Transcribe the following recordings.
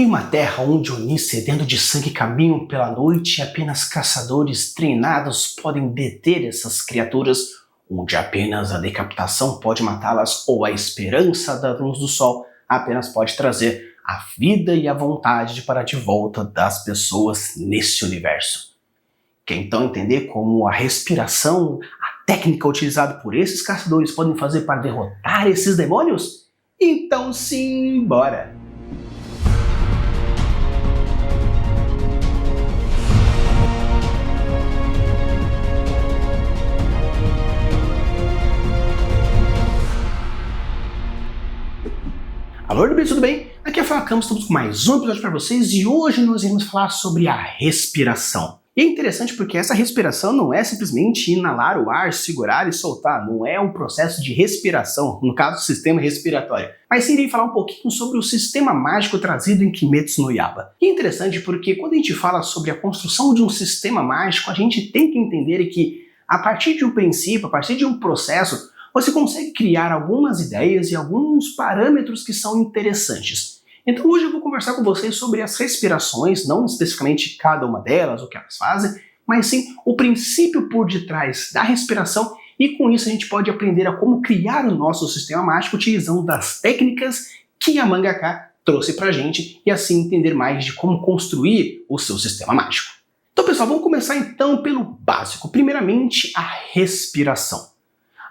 Em uma terra onde Oni sedento de sangue caminham pela noite e apenas caçadores treinados podem deter essas criaturas, onde apenas a decapitação pode matá-las ou a esperança da luz do sol apenas pode trazer a vida e a vontade de parar de volta das pessoas nesse universo. Quer então entender como a respiração, a técnica utilizada por esses caçadores podem fazer para derrotar esses demônios? Então sim, bora! Alô, bebês, tudo bem? Aqui é Fala Campos, estamos com mais um episódio para vocês e hoje nós iremos falar sobre a respiração. E é interessante porque essa respiração não é simplesmente inalar o ar, segurar e soltar, não é um processo de respiração, no caso do sistema respiratório, mas sim irei falar um pouquinho sobre o sistema mágico trazido em Kimetsu no Yaiba. E é interessante porque quando a gente fala sobre a construção de um sistema mágico, a gente tem que entender que a partir de um princípio, a partir de um processo, você consegue criar algumas ideias e alguns parâmetros que são interessantes. Então hoje eu vou conversar com vocês sobre as respirações, não especificamente cada uma delas, o que elas fazem, mas sim o princípio por detrás da respiração e com isso a gente pode aprender a como criar o nosso sistema mágico utilizando das técnicas que a mangaka trouxe pra gente e assim entender mais de como construir o seu sistema mágico. Então pessoal, vamos começar então pelo básico. Primeiramente, a respiração.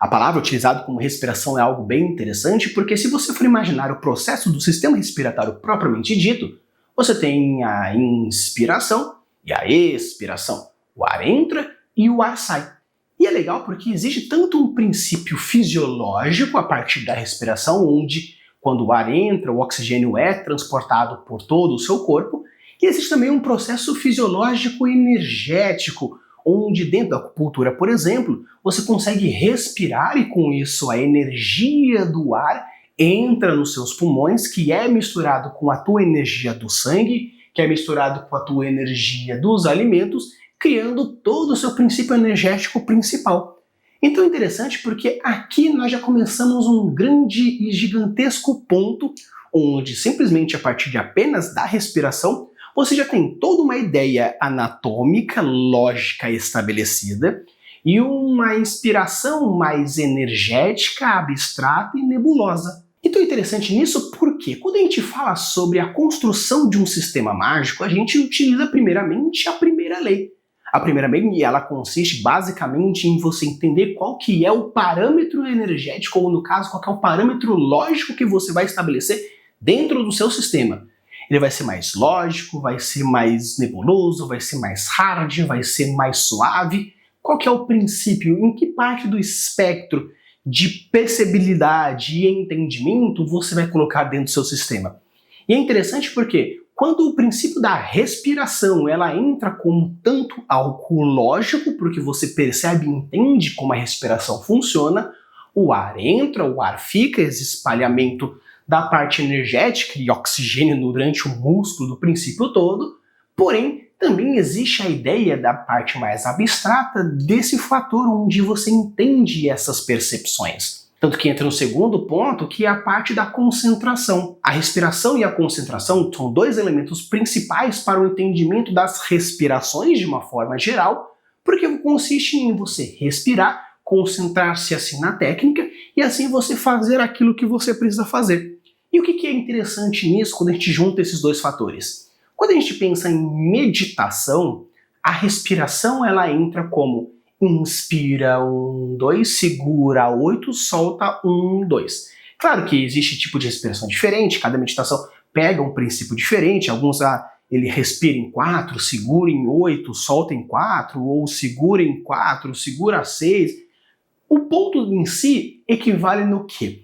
A palavra utilizada como respiração é algo bem interessante porque se você for imaginar o processo do sistema respiratório propriamente dito, você tem a inspiração e a expiração. O ar entra e o ar sai. E é legal porque existe tanto um princípio fisiológico a partir da respiração, onde quando o ar entra, o oxigênio é transportado por todo o seu corpo, e existe também um processo fisiológico energético, onde dentro da acupuntura, por exemplo, você consegue respirar e com isso a energia do ar entra nos seus pulmões, que é misturado com a tua energia do sangue, que é misturado com a tua energia dos alimentos, criando todo o seu princípio energético principal. Então é interessante porque aqui nós já começamos um grande e gigantesco ponto, onde simplesmente a partir de apenas da respiração, você já tem toda uma ideia anatômica, lógica estabelecida e uma inspiração mais energética, abstrata e nebulosa. Então é interessante nisso porque quando a gente fala sobre a construção de um sistema mágico, a gente utiliza primeiramente a primeira lei. A primeira lei ela consiste basicamente em você entender qual que é o parâmetro energético, ou no caso, qual que é o parâmetro lógico que você vai estabelecer dentro do seu sistema. Ele vai ser mais lógico, vai ser mais nebuloso, vai ser mais hard, vai ser mais suave. Qual que é o princípio? Em que parte do espectro de percebilidade e entendimento você vai colocar dentro do seu sistema? E é interessante porque quando o princípio da respiração ela entra como tanto algo lógico, porque você percebe e entende como a respiração funciona, o ar entra, o ar fica, esse espalhamento da parte energética e oxigênio durante o músculo do princípio todo, porém também existe a ideia da parte mais abstrata desse fator onde você entende essas percepções. Tanto que entra no segundo ponto, que é a parte da concentração. A respiração e a concentração são dois elementos principais para o entendimento das respirações de uma forma geral, porque consiste em você respirar, concentrar-se assim na técnica e assim você fazer aquilo que você precisa fazer. E o que é interessante nisso quando a gente junta esses dois fatores? Quando a gente pensa em meditação, a respiração ela entra como inspira 1, 2, segura 8, solta 1, 2. Claro que existe tipo de respiração diferente, cada meditação pega um princípio diferente, alguns ele respira em 4, segura em 8, solta em 4, ou segura em 4, segura 6. O ponto em si equivale no quê?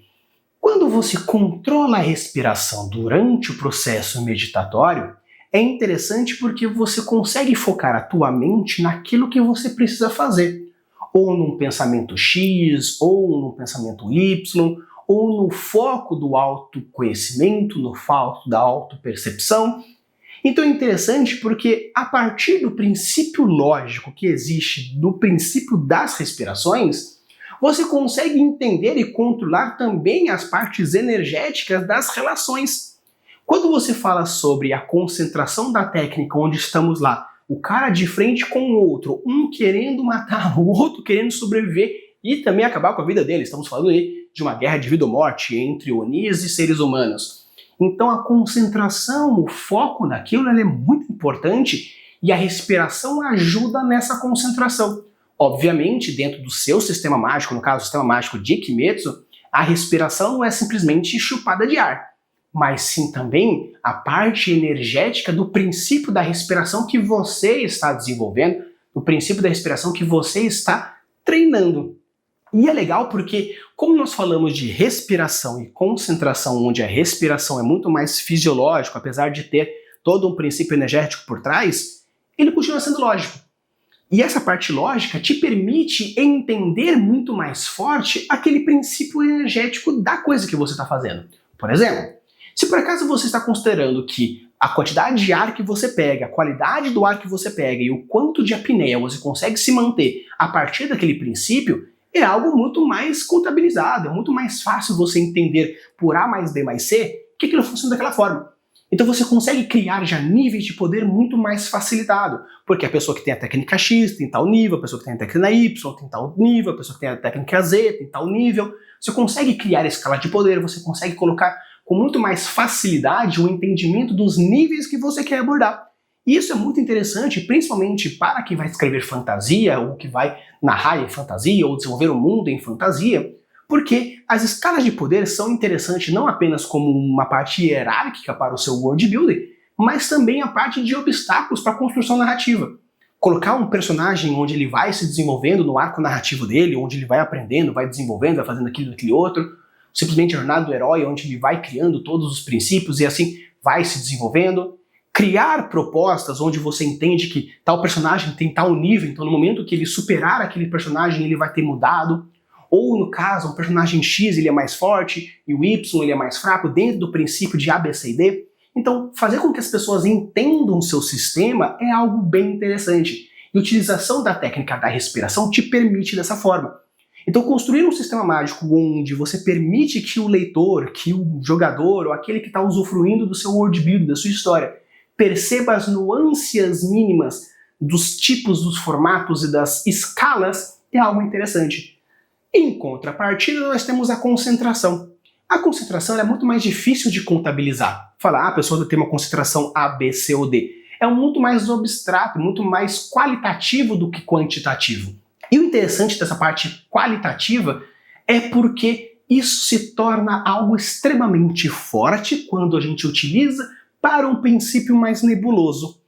Quando você controla a respiração durante o processo meditatório, é interessante porque você consegue focar a tua mente naquilo que você precisa fazer. Ou num pensamento X, ou num pensamento Y, ou no foco do autoconhecimento, no foco da autopercepção. Então é interessante porque a partir do princípio lógico que existe, do princípio das respirações, você consegue entender e controlar também as partes energéticas das relações. Quando você fala sobre a concentração da técnica, onde estamos lá, o cara de frente com o outro, um querendo matar o outro, querendo sobreviver e também acabar com a vida dele, estamos falando aí de uma guerra de vida ou morte entre Onis e seres humanos. Então a concentração, o foco naquilo, é muito importante e a respiração ajuda nessa concentração. Obviamente, dentro do seu sistema mágico, no caso o sistema mágico de Kimetsu, a respiração não é simplesmente chupada de ar, mas sim também a parte energética do princípio da respiração que você está desenvolvendo, do princípio da respiração que você está treinando. E é legal porque, como nós falamos de respiração e concentração, onde a respiração é muito mais fisiológico, apesar de ter todo um princípio energético por trás, ele continua sendo lógico. E essa parte lógica te permite entender muito mais forte aquele princípio energético da coisa que você está fazendo. Por exemplo, se por acaso você está considerando que a quantidade de ar que você pega, a qualidade do ar que você pega e o quanto de apneia você consegue se manter a partir daquele princípio, é algo muito mais contabilizado, é muito mais fácil você entender por A mais B mais C que aquilo funciona daquela forma. Então você consegue criar já níveis de poder muito mais facilitado, porque a pessoa que tem a técnica X tem tal nível, a pessoa que tem a técnica Y tem tal nível, a pessoa que tem a técnica Z tem tal nível. Você consegue criar a escala de poder, você consegue colocar com muito mais facilidade o entendimento dos níveis que você quer abordar. E isso é muito interessante, principalmente para quem vai escrever fantasia, ou que vai narrar em fantasia, ou desenvolver o mundo em fantasia, porque as escalas de poder são interessantes não apenas como uma parte hierárquica para o seu world building, mas também a parte de obstáculos para a construção narrativa. Colocar um personagem onde ele vai se desenvolvendo no arco narrativo dele, onde ele vai aprendendo, vai desenvolvendo, vai fazendo aquilo, aquele outro, simplesmente a jornada do herói, onde ele vai criando todos os princípios e assim vai se desenvolvendo. Criar propostas onde você entende que tal personagem tem tal nível, então no momento que ele superar aquele personagem ele vai ter mudado. Ou no caso, um personagem X ele é mais forte e o Y ele é mais fraco dentro do princípio de A, B, C e D. Então, fazer com que as pessoas entendam o seu sistema é algo bem interessante. E a utilização da técnica da respiração te permite dessa forma. Então, construir um sistema mágico onde você permite que o leitor, que o jogador ou aquele que está usufruindo do seu worldbuilding, da sua história, perceba as nuances mínimas dos tipos, dos formatos e das escalas é algo interessante. Em contrapartida, nós temos a concentração. A concentração é muito mais difícil de contabilizar. Falar, a pessoa tem uma concentração A, B, C ou D. É muito mais abstrato, muito mais qualitativo do que quantitativo. E o interessante dessa parte qualitativa é porque isso se torna algo extremamente forte quando a gente utiliza para um princípio mais nebuloso.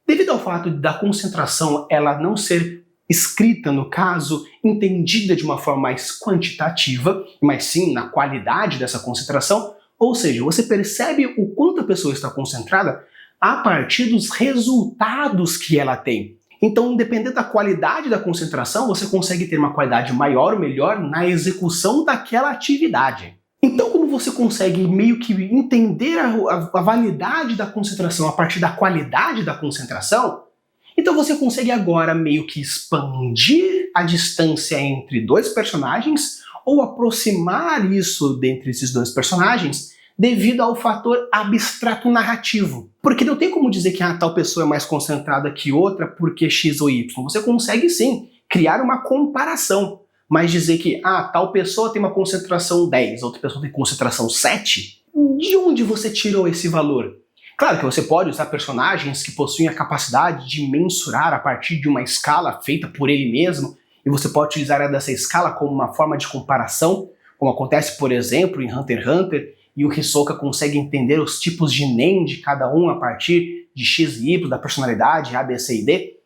Devido ao fato da concentração ela não ser escrita, no caso, entendida de uma forma mais quantitativa, mas sim na qualidade dessa concentração, ou seja, você percebe o quanto a pessoa está concentrada a partir dos resultados que ela tem. Então, dependendo da qualidade da concentração, você consegue ter uma qualidade maior ou melhor na execução daquela atividade. Então, como você consegue meio que entender a validade da concentração a partir da qualidade da concentração, então você consegue agora meio que expandir a distância entre dois personagens ou aproximar isso dentre esses dois personagens devido ao fator abstrato narrativo. Porque não tem como dizer que tal pessoa é mais concentrada que outra porque X ou Y. Você consegue sim criar uma comparação, mas dizer que tal pessoa tem uma concentração 10, outra pessoa tem concentração 7, de onde você tirou esse valor? Claro que você pode usar personagens que possuem a capacidade de mensurar a partir de uma escala feita por ele mesmo, e você pode utilizar dessa escala como uma forma de comparação, como acontece, por exemplo, em Hunter x Hunter, e o Hisoka consegue entender os tipos de Nen de cada um a partir de X e Y, da personalidade A, B, C e D.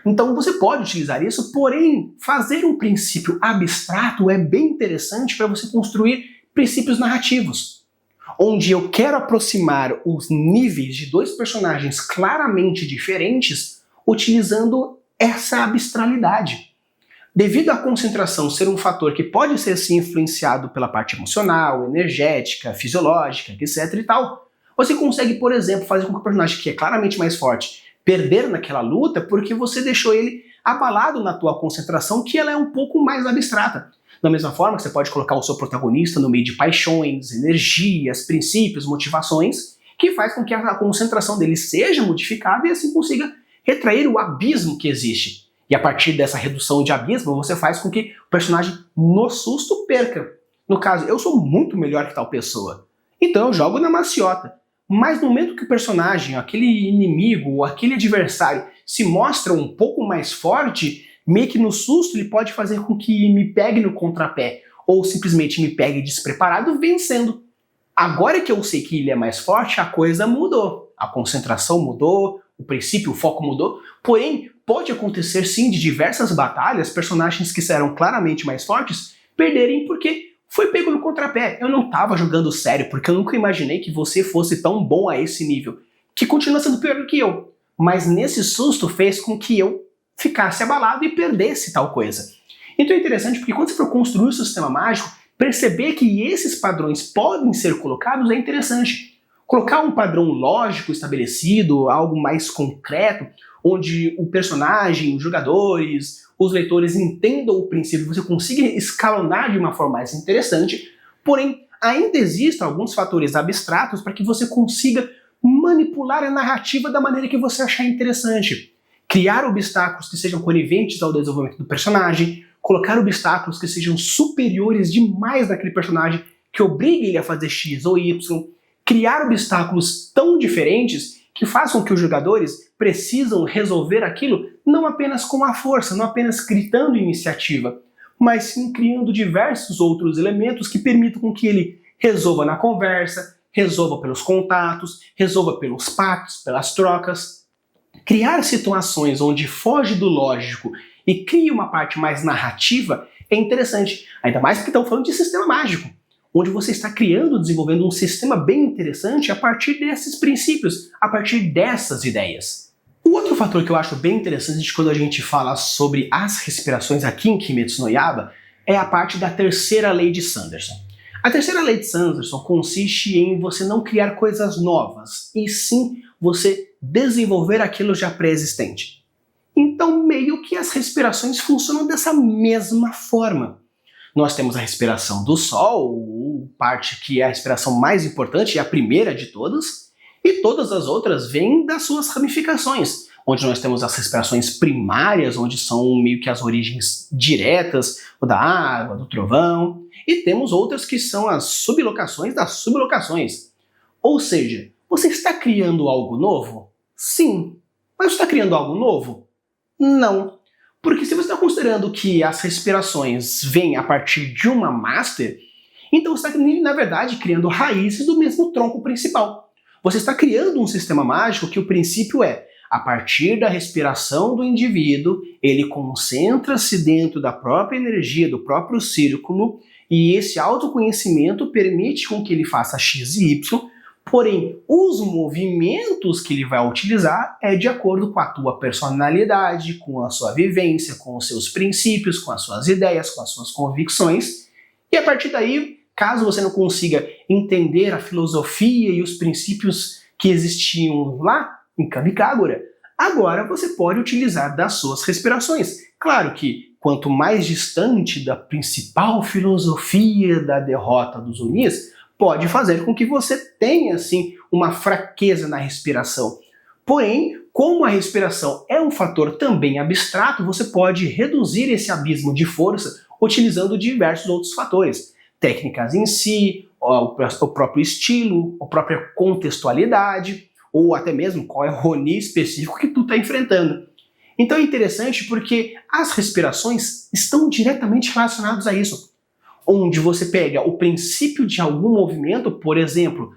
Então você pode utilizar isso, porém, fazer um princípio abstrato é bem interessante para você construir princípios narrativos, onde eu quero aproximar os níveis de dois personagens claramente diferentes utilizando essa abstralidade. Devido à concentração ser um fator que pode ser sim influenciado pela parte emocional, energética, fisiológica, etc e tal, você consegue, por exemplo, fazer com que o personagem que é claramente mais forte perder naquela luta porque você deixou ele abalado na tua concentração, que ela é um pouco mais abstrata. Da mesma forma que você pode colocar o seu protagonista no meio de paixões, energias, princípios, motivações, que faz com que a concentração dele seja modificada e assim consiga retrair o abismo que existe. E a partir dessa redução de abismo, você faz com que o personagem, no susto, perca. No caso, eu sou muito melhor que tal pessoa, então eu jogo na maciota. Mas no momento que o personagem, aquele inimigo ou aquele adversário se mostra um pouco mais forte, meio que no susto ele pode fazer com que me pegue no contrapé, ou simplesmente me pegue despreparado vencendo. Agora que eu sei que ele é mais forte, a coisa mudou. A concentração mudou, o princípio, o foco mudou, porém pode acontecer sim de diversas batalhas, personagens que eram claramente mais fortes perderem porque foi pego no contrapé. Eu não estava jogando sério, porque eu nunca imaginei que você fosse tão bom a esse nível, que continua sendo pior do que eu. Mas nesse susto fez com que eu ficasse abalado e perdesse tal coisa. Então é interessante porque quando você for construir o sistema mágico, perceber que esses padrões podem ser colocados é interessante. Colocar um padrão lógico estabelecido, algo mais concreto, onde o personagem, os jogadores, os leitores entendam o princípio, você consiga escalonar de uma forma mais interessante, porém ainda existem alguns fatores abstratos para que você consiga manipular a narrativa da maneira que você achar interessante. Criar obstáculos que sejam coniventes ao desenvolvimento do personagem, colocar obstáculos que sejam superiores demais naquele personagem, que obriguem ele a fazer X ou Y, criar obstáculos tão diferentes que façam que os jogadores precisam resolver aquilo não apenas com a força, não apenas gritando iniciativa, mas sim criando diversos outros elementos que permitam com que ele resolva na conversa, resolva pelos contatos, resolva pelos pactos, pelas trocas. Criar situações onde foge do lógico e cria uma parte mais narrativa é interessante, ainda mais porque estão falando de sistema mágico, onde você está criando, desenvolvendo um sistema bem interessante a partir desses princípios, a partir dessas ideias. O outro fator que eu acho bem interessante quando a gente fala sobre as respirações aqui em Kimetsu no Yaiba é a parte da terceira lei de Sanderson. A terceira lei de Sanderson consiste em você não criar coisas novas, e sim você desenvolver aquilo já pré-existente. Então, meio que as respirações funcionam dessa mesma forma. Nós temos a respiração do Sol, parte que é a respiração mais importante, é a primeira de todas, e todas as outras vêm das suas ramificações, onde nós temos as respirações primárias, onde são meio que as origens diretas, o da água, do trovão, e temos outras que são as sublocações das sublocações. Ou seja, você está criando algo novo? Sim. Mas você está criando algo novo? Não. Porque se você está considerando que as respirações vêm a partir de uma master, então você está, na verdade, criando raízes do mesmo tronco principal. Você está criando um sistema mágico que o princípio é, a partir da respiração do indivíduo, ele concentra-se dentro da própria energia, do próprio círculo, e esse autoconhecimento permite com que ele faça X e Y, porém, os movimentos que ele vai utilizar é de acordo com a tua personalidade, com a sua vivência, com os seus princípios, com as suas ideias, com as suas convicções. E a partir daí, caso você não consiga entender a filosofia e os princípios que existiam lá em Kamikagura, agora você pode utilizar das suas respirações. Claro que quanto mais distante da principal filosofia da derrota dos Onis, pode fazer com que você tenha, assim, uma fraqueza na respiração. Porém, como a respiração é um fator também abstrato, você pode reduzir esse abismo de força utilizando diversos outros fatores. Técnicas em si, o próprio estilo, a própria contextualidade, ou até mesmo qual é o Oni específico que tu está enfrentando. Então é interessante porque as respirações estão diretamente relacionadas a isso. Onde você pega o princípio de algum movimento, por exemplo,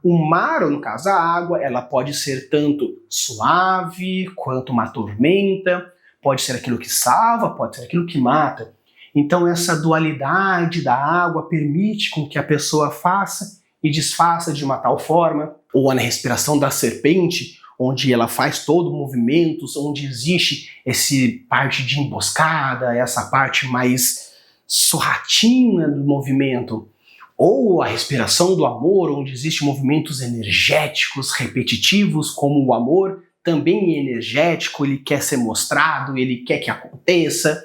o mar, ou no caso a água, ela pode ser tanto suave quanto uma tormenta, pode ser aquilo que salva, pode ser aquilo que mata. Então essa dualidade da água permite com que a pessoa faça e desfaça de uma tal forma, ou na respiração da serpente, onde ela faz todo o movimento, onde existe essa parte de emboscada, essa parte mais sorratina do movimento, ou a respiração do amor, onde existem movimentos energéticos, repetitivos, como o amor também é energético, ele quer ser mostrado, ele quer que aconteça.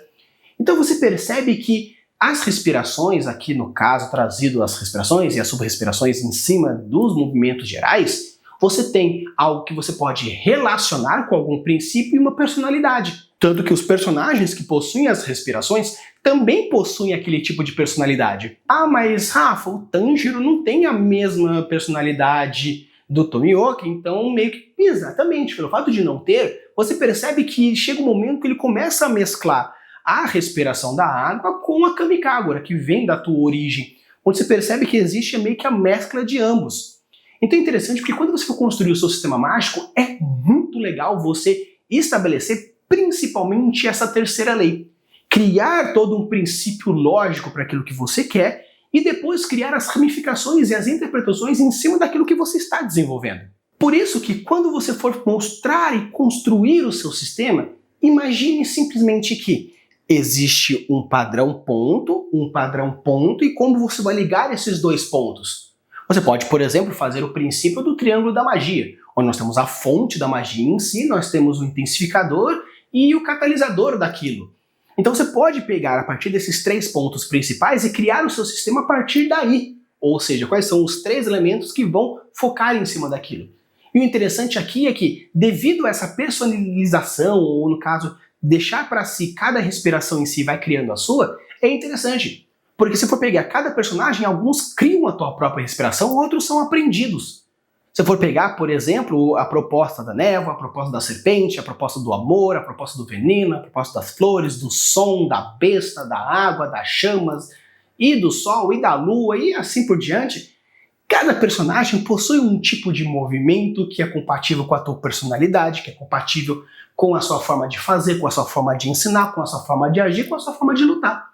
Então você percebe que As respirações, aqui no caso trazido as respirações e as subrespirações em cima dos movimentos gerais, você tem algo que você pode relacionar com algum princípio e uma personalidade. Tanto que os personagens que possuem as respirações também possuem aquele tipo de personalidade. Ah, mas Rafa, o Tanjiro não tem a mesma personalidade do Tomioka, então meio que... Exatamente, pelo fato de não ter, você percebe que chega um momento que ele começa a mesclar a respiração da água com a Kamikagura, que vem da tua origem, onde você percebe que existe meio que a mescla de ambos. Então é interessante porque quando você for construir o seu sistema mágico, é muito legal você estabelecer principalmente essa terceira lei. Criar todo um princípio lógico para aquilo que você quer e depois criar as ramificações e as interpretações em cima daquilo que você está desenvolvendo. Por isso que quando você for mostrar e construir o seu sistema, imagine simplesmente que existe um padrão ponto, e como você vai ligar esses dois pontos? Você pode, por exemplo, fazer o princípio do triângulo da magia, onde nós temos a fonte da magia em si, nós temos o intensificador e o catalisador daquilo. Então você pode pegar a partir desses 3 pontos principais e criar o seu sistema a partir daí. Ou seja, quais são os 3 elementos que vão focar em cima daquilo. E o interessante aqui é que, devido a essa personalização, ou no caso, deixar para si cada respiração em si vai criando a sua, é interessante. Porque se for pegar cada personagem, alguns criam a tua própria respiração, outros são aprendidos. Se for pegar, por exemplo, a proposta da névoa, a proposta da serpente, a proposta do amor, a proposta do veneno, a proposta das flores, do som, da besta, da água, das chamas, e do sol, e da lua, e assim por diante, cada personagem possui um tipo de movimento que é compatível com a tua personalidade, que é compatível com a sua forma de fazer, com a sua forma de ensinar, com a sua forma de agir, com a sua forma de lutar.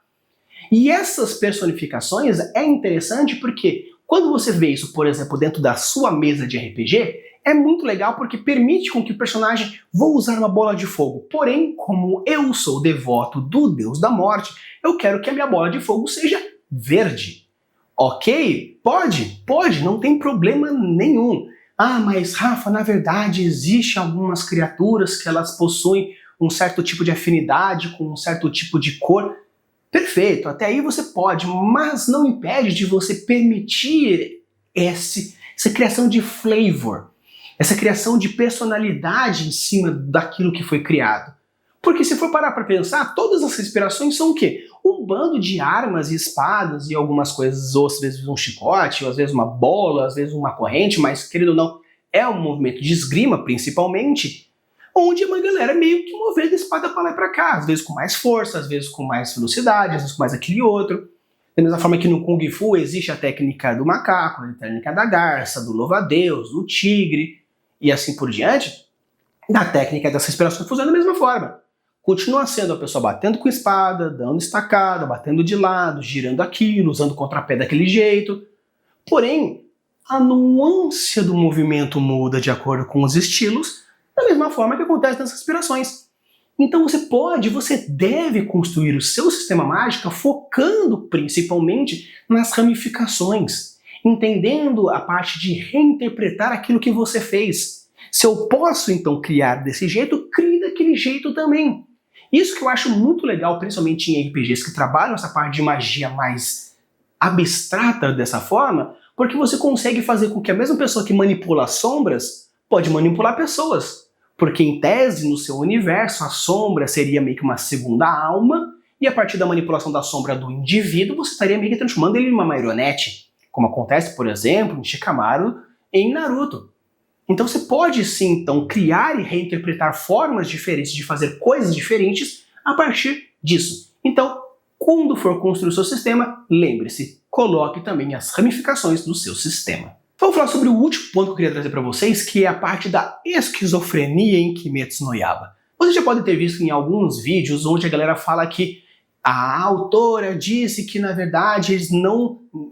E essas personificações é interessante porque quando você vê isso, por exemplo, dentro da sua mesa de RPG, é muito legal porque permite com que o personagem vou usar uma bola de fogo. Porém, como eu sou devoto do Deus da Morte, eu quero que a minha bola de fogo seja verde. Ok? Pode, não tem problema nenhum. Ah, mas Rafa, na verdade, existe algumas criaturas que elas possuem um certo tipo de afinidade com um certo tipo de cor. Perfeito, até aí você pode, mas não impede de você permitir essa criação de flavor, essa criação de personalidade em cima daquilo que foi criado. Porque se for parar para pensar, todas as respirações são o quê? Um bando de armas e espadas e algumas coisas, ou às vezes um chicote, ou às vezes uma bola, às vezes uma corrente, mas querido ou não, é um movimento de esgrima principalmente, onde uma galera meio que movendo a espada para lá e para cá, às vezes com mais força, às vezes com mais velocidade, às vezes com mais aquele outro. Da mesma forma que no Kung Fu existe a técnica do macaco, a técnica da garça, do louva-a-Deus, do tigre, e assim por diante, da técnica das respirações funciona da mesma forma. Continua sendo a pessoa batendo com espada, dando estacada, batendo de lado, girando aquilo, usando o contrapé daquele jeito. Porém, a nuance do movimento muda de acordo com os estilos, da mesma forma que acontece nas respirações. Então você deve construir o seu sistema mágico focando principalmente nas ramificações, entendendo a parte de reinterpretar aquilo que você fez. Se eu posso então criar desse jeito, crie daquele jeito também. Isso que eu acho muito legal, principalmente em RPGs que trabalham essa parte de magia mais abstrata dessa forma, porque você consegue fazer com que a mesma pessoa que manipula as sombras pode manipular pessoas. Porque em tese, no seu universo, a sombra seria meio que uma segunda alma, e a partir da manipulação da sombra do indivíduo, você estaria meio que transformando ele em uma marionete, como acontece, por exemplo, em Shikamaru em Naruto. Então você pode sim, então, criar e reinterpretar formas diferentes de fazer coisas diferentes a partir disso. Então, quando for construir o seu sistema, lembre-se, coloque também as ramificações do seu sistema. Vamos falar sobre o último ponto que eu queria trazer para vocês, que é a parte da esquizofrenia em Kimetsu no Yaiba. Você já pode ter visto em alguns vídeos onde a galera fala que a autora disse que, na verdade, eles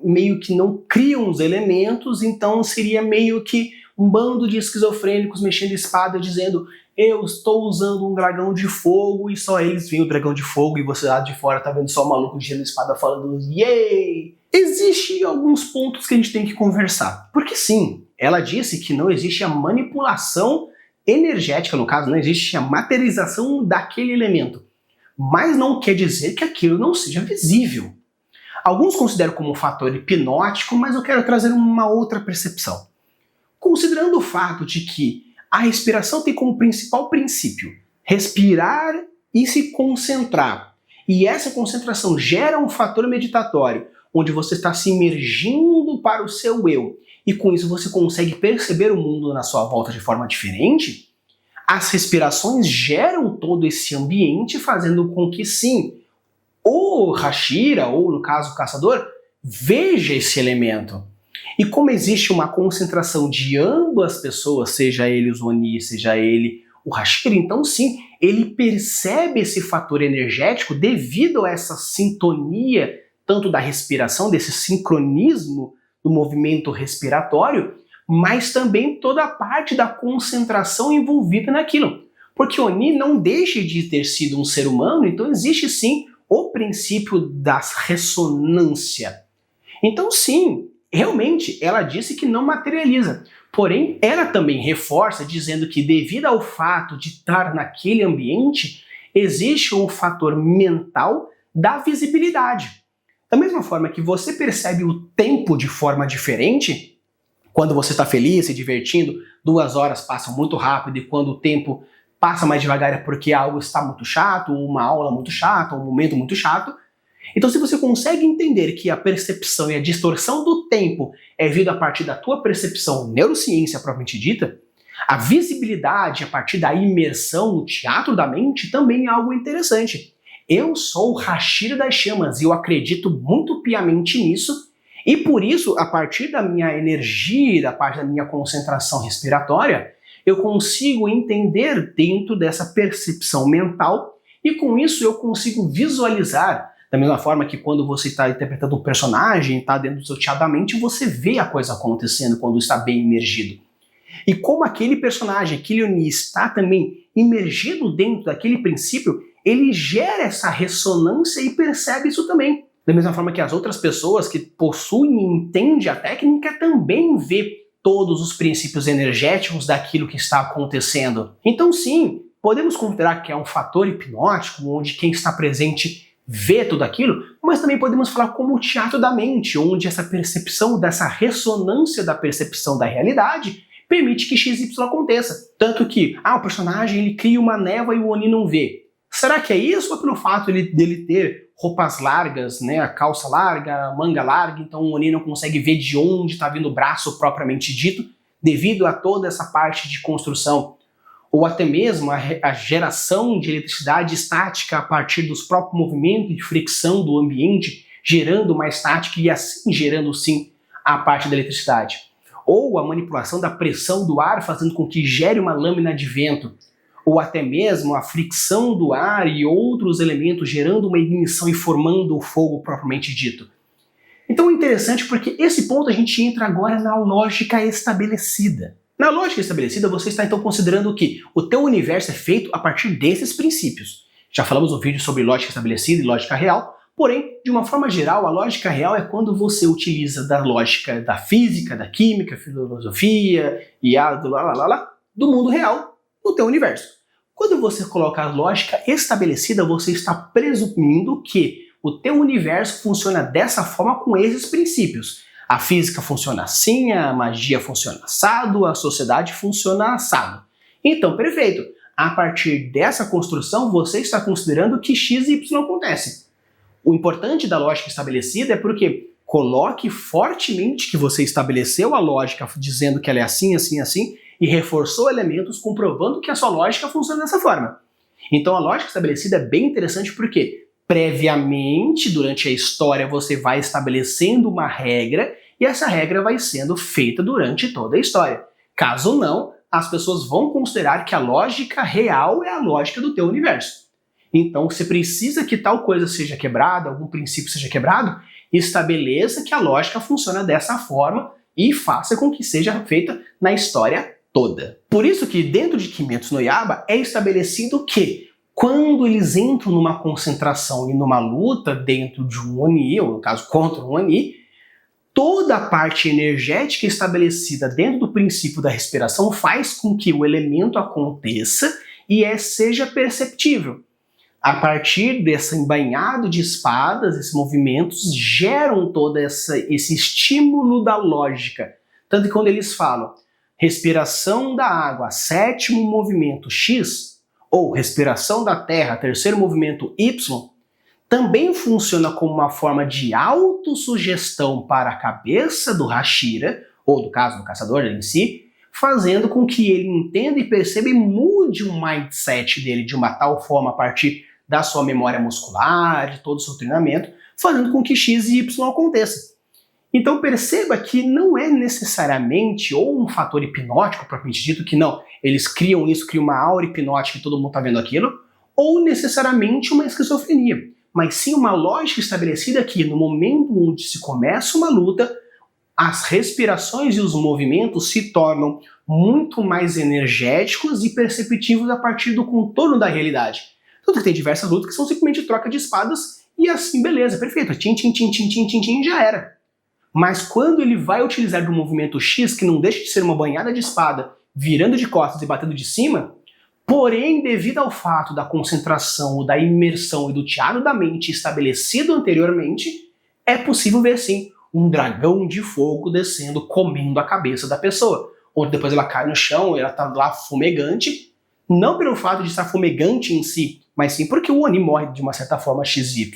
meio que não criam os elementos, então seria meio que um bando de esquizofrênicos mexendo espada dizendo eu estou usando um dragão de fogo e só eles veem o dragão de fogo e você lá de fora tá vendo só o maluco girando espada falando yay! Existem alguns pontos que a gente tem que conversar. Porque sim, ela disse que não existe a manipulação energética, no caso, não existe a materialização daquele elemento. Mas não quer dizer que aquilo não seja visível. Alguns consideram como um fator hipnótico, mas eu quero trazer uma outra percepção. Considerando o fato de que a respiração tem como principal princípio respirar e se concentrar, e essa concentração gera um fator meditatório, onde você está se imergindo para o seu eu, e com isso você consegue perceber o mundo na sua volta de forma diferente, as respirações geram todo esse ambiente, fazendo com que sim, o Hashira, ou no caso o caçador, veja esse elemento. E como existe uma concentração de ambas pessoas, seja ele o Oni, seja ele o Hashira, então sim, ele percebe esse fator energético devido a essa sintonia, tanto da respiração, desse sincronismo do movimento respiratório, mas também toda a parte da concentração envolvida naquilo. Porque Oni não deixa de ter sido um ser humano, então existe sim o princípio da ressonância. Então sim, realmente ela disse que não materializa. Porém, ela também reforça dizendo que devido ao fato de estar naquele ambiente, existe um fator mental da visibilidade. Da mesma forma que você percebe o tempo de forma diferente, quando você está feliz, se divertindo, 2 horas passam muito rápido, e quando o tempo passa mais devagar é porque algo está muito chato, ou uma aula muito chata, ou um momento muito chato. Então, se você consegue entender que a percepção e a distorção do tempo é vindo a partir da tua percepção, neurociência propriamente dita, a visibilidade a partir da imersão no teatro da mente também é algo interessante. Eu sou o Hashira das chamas e eu acredito muito piamente nisso, e por isso, a partir da minha energia, da parte da minha concentração respiratória, eu consigo entender dentro dessa percepção mental, e com isso eu consigo visualizar. Da mesma forma que quando você está interpretando um personagem, está dentro do seu teatro da mente, você vê a coisa acontecendo quando está bem imergido. E como aquele personagem, aquele Oni, está também imergido dentro daquele princípio, ele gera essa ressonância e percebe isso também. Da mesma forma que as outras pessoas que possuem e entendem a técnica também vê todos os princípios energéticos daquilo que está acontecendo. Então sim, podemos considerar que é um fator hipnótico, onde quem está presente vê tudo aquilo, mas também podemos falar como o teatro da mente, onde essa percepção, dessa ressonância da percepção da realidade, permite que XY aconteça. Tanto que, o personagem ele cria uma névoa e o Oni não vê. Será que é isso ou é pelo fato dele ter roupas largas, né, a calça larga, a manga larga, então o Oni não consegue ver de onde está vindo o braço propriamente dito, devido a toda essa parte de construção? Ou até mesmo a geração de eletricidade estática a partir dos próprios movimentos de fricção do ambiente, gerando uma estática e assim gerando sim a parte da eletricidade. Ou a manipulação da pressão do ar fazendo com que gere uma lâmina de vento. Ou até mesmo a fricção do ar e outros elementos gerando uma ignição e formando o fogo propriamente dito. Então é interessante porque esse ponto a gente entra agora na lógica estabelecida. Na lógica estabelecida, você está então considerando que o teu universo é feito a partir desses princípios. Já falamos no vídeo sobre lógica estabelecida e lógica real, porém, de uma forma geral, a lógica real é quando você utiliza da lógica da física, da química, filosofia e do mundo real no teu universo. Quando você coloca a lógica estabelecida, você está presumindo que o teu universo funciona dessa forma com esses princípios. A física funciona assim, a magia funciona assado, a sociedade funciona assado. Então, perfeito. A partir dessa construção, você está considerando que X e Y acontece. O importante da lógica estabelecida é porque coloque fortemente que você estabeleceu a lógica dizendo que ela é assim, assim, assim, e reforçou elementos comprovando que a sua lógica funciona dessa forma. Então a lógica estabelecida é bem interessante porque previamente, durante a história, você vai estabelecendo uma regra e essa regra vai sendo feita durante toda a história. Caso não, as pessoas vão considerar que a lógica real é a lógica do teu universo. Então, se precisa que tal coisa seja quebrada, algum princípio seja quebrado, estabeleça que a lógica funciona dessa forma e faça com que seja feita na história toda. Por isso que dentro de Kimetsu no Yaiba é estabelecido que quando eles entram numa concentração e numa luta dentro de um Oni, ou no caso contra um Oni, toda a parte energética estabelecida dentro do princípio da respiração faz com que o elemento aconteça e seja perceptível. A partir desse embainhado de espadas, esses movimentos geram todo esse estímulo da lógica. Tanto que quando eles falam respiração da água, 7º movimento X, ou respiração da terra, 3º movimento Y, também funciona como uma forma de autossugestão para a cabeça do Hashira, ou do caso do caçador em si, fazendo com que ele entenda e perceba e mude o mindset dele de uma tal forma a partir da sua memória muscular, de todo o seu treinamento, fazendo com que X e Y aconteça. Então perceba que não é necessariamente ou um fator hipnótico, propriamente dito, que não, eles criam isso, criam uma aura hipnótica e todo mundo está vendo aquilo, ou necessariamente uma esquizofrenia, mas sim uma lógica estabelecida que no momento onde se começa uma luta, as respirações e os movimentos se tornam muito mais energéticos e perceptivos a partir do contorno da realidade. Tanto que tem diversas lutas que são simplesmente troca de espadas e assim, beleza, perfeito, tchim, tchim, tchim, tchim, tchim, tchim, tchim, já era. Mas quando ele vai utilizar do movimento X, que não deixa de ser uma banhada de espada, virando de costas e batendo de cima, porém, devido ao fato da concentração, da imersão e do teatro da mente estabelecido anteriormente, é possível ver sim um dragão de fogo descendo, comendo a cabeça da pessoa. Ou depois ela cai no chão, ela tá lá fumegante, não pelo fato de estar fumegante em si, mas sim porque o Oni morre de uma certa forma XY.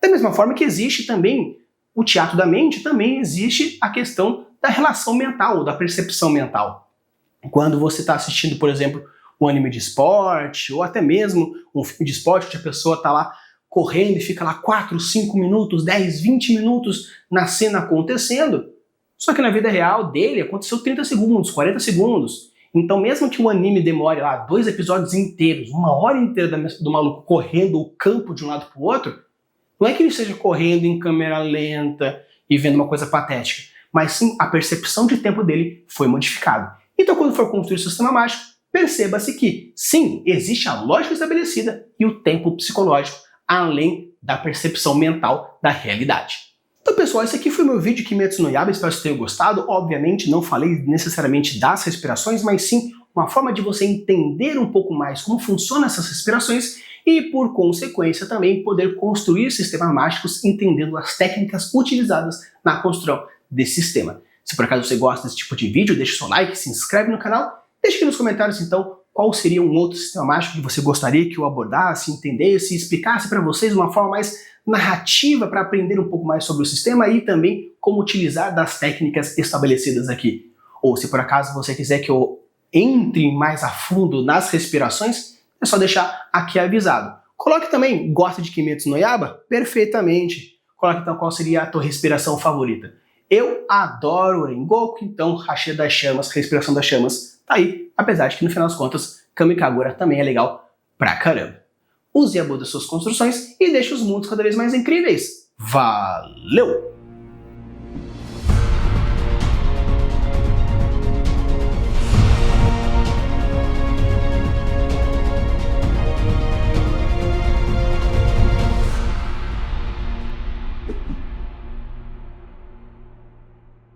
Da mesma forma que existe também o teatro da mente, também existe a questão da relação mental, ou da percepção mental. Quando você está assistindo, por exemplo, um anime de esporte, ou até mesmo um filme de esporte, onde a pessoa está lá correndo e fica lá 4, 5 minutos, 10, 20 minutos na cena acontecendo, só que na vida real dele aconteceu 30 segundos, 40 segundos. Então mesmo que o anime demore lá 2 episódios inteiros, 1 hora inteira do maluco correndo o campo de um lado para o outro, não é que ele esteja correndo em câmera lenta e vendo uma coisa patética, mas sim a percepção de tempo dele foi modificada. Então quando for construir o sistema mágico, perceba-se que sim, existe a lógica estabelecida e o tempo psicológico, além da percepção mental da realidade. Então pessoal, esse aqui foi meu vídeo Kimetsu no Yaiba, espero que vocês tenham gostado. Obviamente não falei necessariamente das respirações, mas sim uma forma de você entender um pouco mais como funcionam essas respirações e, por consequência, também poder construir sistemas mágicos entendendo as técnicas utilizadas na construção desse sistema. Se por acaso você gosta desse tipo de vídeo, deixa o seu like, se inscreve no canal, deixa aqui nos comentários então qual seria um outro sistema mágico que você gostaria que eu abordasse, entendesse, explicasse para vocês de uma forma mais narrativa para aprender um pouco mais sobre o sistema e também como utilizar das técnicas estabelecidas aqui. Ou se por acaso você quiser que eu entre mais a fundo nas respirações, é só deixar aqui avisado. Coloque também, gosta de Kimetsu no Yaiba? Perfeitamente. Coloque então qual seria a tua respiração favorita. Eu adoro o Rengoku, então Hashira das Chamas, Respiração das Chamas, tá aí, apesar de que no final das contas, Kamikagura também é legal pra caramba. Use e abude das suas construções e deixe os mundos cada vez mais incríveis. Valeu!